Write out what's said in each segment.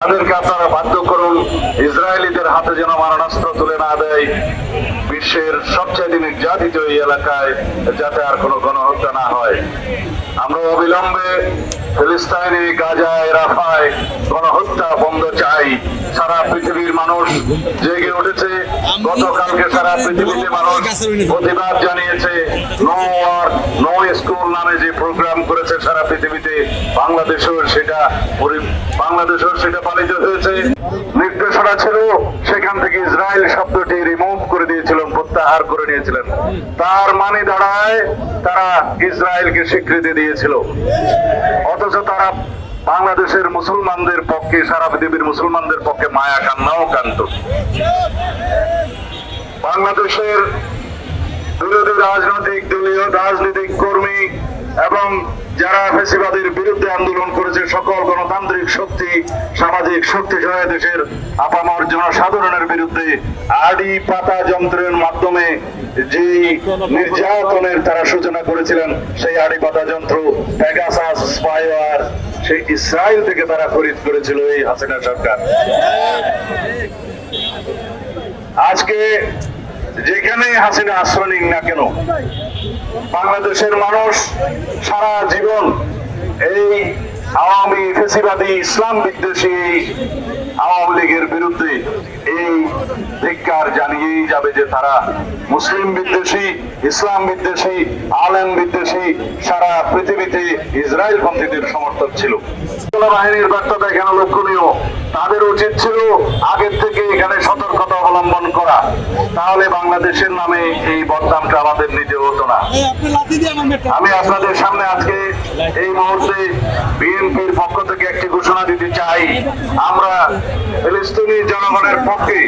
তাদেরকে আপনারা বাধ্য করুন ইসরায়েলিদের হাতে যেন মারণাস্ত্র তুলে না দেয়, বিশ্বের সবচেয়ে নির্যাতিত এই এলাকায় যাতে আর কোনো গণহত্যা না হয়। আমরা অবিলম্বে ফিলিস্তিনে, গাজায়, রাফায় গণহত্যা বন্ধ চাই। সারা পৃথিবীর মানুষ জেগে উঠেছে। গতকালকে সারা পৃথিবীতে মানুষ প্রতিবাদ জানিয়েছে। নো ওয়ার নো স্কুল নামে যে প্রোগ্রাম করেছে সারা পৃথিবীতে, বাংলাদেশেও সেটা পালিত হয়েছে। নির্দেশনা ছিল, সেখান থেকে ইসরায়েল শব্দটি রিমুভ করে দিয়েছিলেন, প্রত্যাহার করে নিয়েছিলেন। তার মানে দাঁড়ায় তারা ইসরায়েলকে স্বীকৃতি দিয়েছিল, অথচ তারা বাংলাদেশের মুসলমানদের পক্ষে, সারা পৃথিবীর মুসলমানদের পক্ষে মায়া কান্নাও কান্ত। বাংলাদেশের বিরোধী রাজনৈতিক কর্মী এবং যারা ফ্যাসিবাদের বিরুদ্ধে আন্দোলন করেছে, সকল গণতান্ত্রিক শক্তি, সামাজিক শক্তি সহ দেশের আপামর জনসাধারণের বিরুদ্ধে আড়ি পাতা যন্ত্রের মাধ্যমে যে নির্যাতনের তারা সূচনা করেছিলেন, সেই আড়ি পাতা যন্ত্র পেগাসাস স্পাইওয়ার সেই ইসরায়েল থেকে তারা খরিদ করেছিল এই হাসিনা সরকার। আজকে যেখানেই হাসিনা আশ্রয় নিক না কেন, বাংলাদেশের মানুষ সারা জীবন এই আওয়ামী ফ্যাসিবাদী ইসলাম বিদ্বেষী আওয়ামী লীগের বিরুদ্ধে এই ধিক্কার জানিয়েই যাবে যে তারা মুসলিম বিদ্বেষী, ইসলাম বিদ্বেষী, আলেম বিদ্বেষী, সারা পৃথিবীতে ইসরায়েল পন্থীদের সমর্থক ছিল। বাহিনীর ব্যর্থতা এখানে লক্ষণীয়। তাদের উচিত ছিল আগের থেকে এখানে সতর্কতা অবলম্বন করা, তাহলে বাংলাদেশের নামে এই বদনামটা আমাদের নিতে হতো না। আমি আপনাদের সামনে আজকে এই মুহূর্তে বিএনপির পক্ষ থেকে একটি ঘোষণা দিতে চাই। আমরা ফিলিস্তিনি জনগণের পক্ষে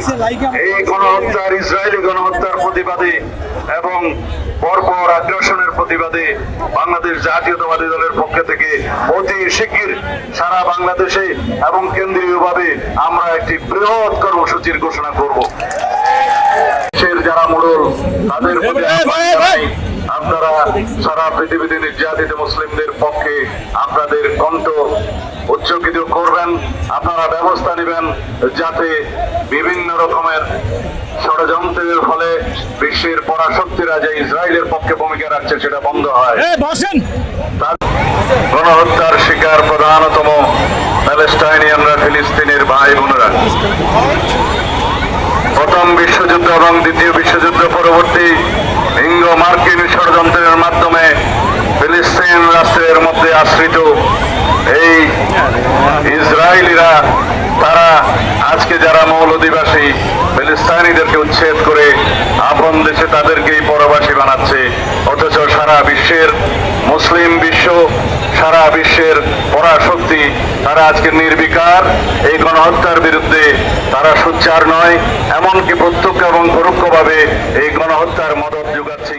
এই গণহত্যার, ইসরায়েলি গণহত্যার প্রতিবাদে এবং পরপর আগ্রাসনের প্রতিবাদে বাংলাদেশ জাতীয়তাবাদী দলের পক্ষ থেকে অতি শিগগির সারা বাংলাদেশে এবং কেন্দ্রীয়ভাবে আমরা একটি বৃহৎ কর্মসূচির ঘোষণা করব। যারা মোড়ল তাদের আপনারা সারা পৃথিবীতে নির্যাতিত মুসলিমদের পক্ষে আপনাদের কণ্ঠ উচ্চকিত করবেন। আপনারা ব্যবস্থা নেবেন যাতে বিভিন্ন রকমের ষড়যন্ত্রের ফলে বিশ্বের পরাশক্তিরা যে ইসরায়েলের পক্ষে ভূমিকা রাখছে সেটা বন্ধ হয়। গণহত্যার শিকার প্রধানতম প্যালেস্টাইনিয়ানরা, ফিলিস্তিনের ভাই বোনেরা। প্রথম বিশ্বযুদ্ধ এবং দ্বিতীয় বিশ্বযুদ্ধ পরবর্তী ইঙ্গ মার্কিন ষড়যন্ত্রের মাধ্যমে ফিলিস্তিন রাষ্ট্রের মধ্যে আশ্রিত এই ইসরায়েলিরা, তারা আজকে যারা মূল অধিবাসী ফিলিস্তিনিদেরকে উচ্ছেদ করে আপন দেশে তাদেরকেই পরবাসী বানাচ্ছে, অথচ সারা বিশ্বের মুসলিম বিশ্ব, সারা বিশ্বের পরাশক্তি তারা আজকে নির্বিকার এই গণহত্যার বিরুদ্ধে। তারা সোচ্চার নয়, এমনকি প্রত্যক্ষ এবং পরোক্ষভাবে এই গণহত্যার মদত যোগাচ্ছে।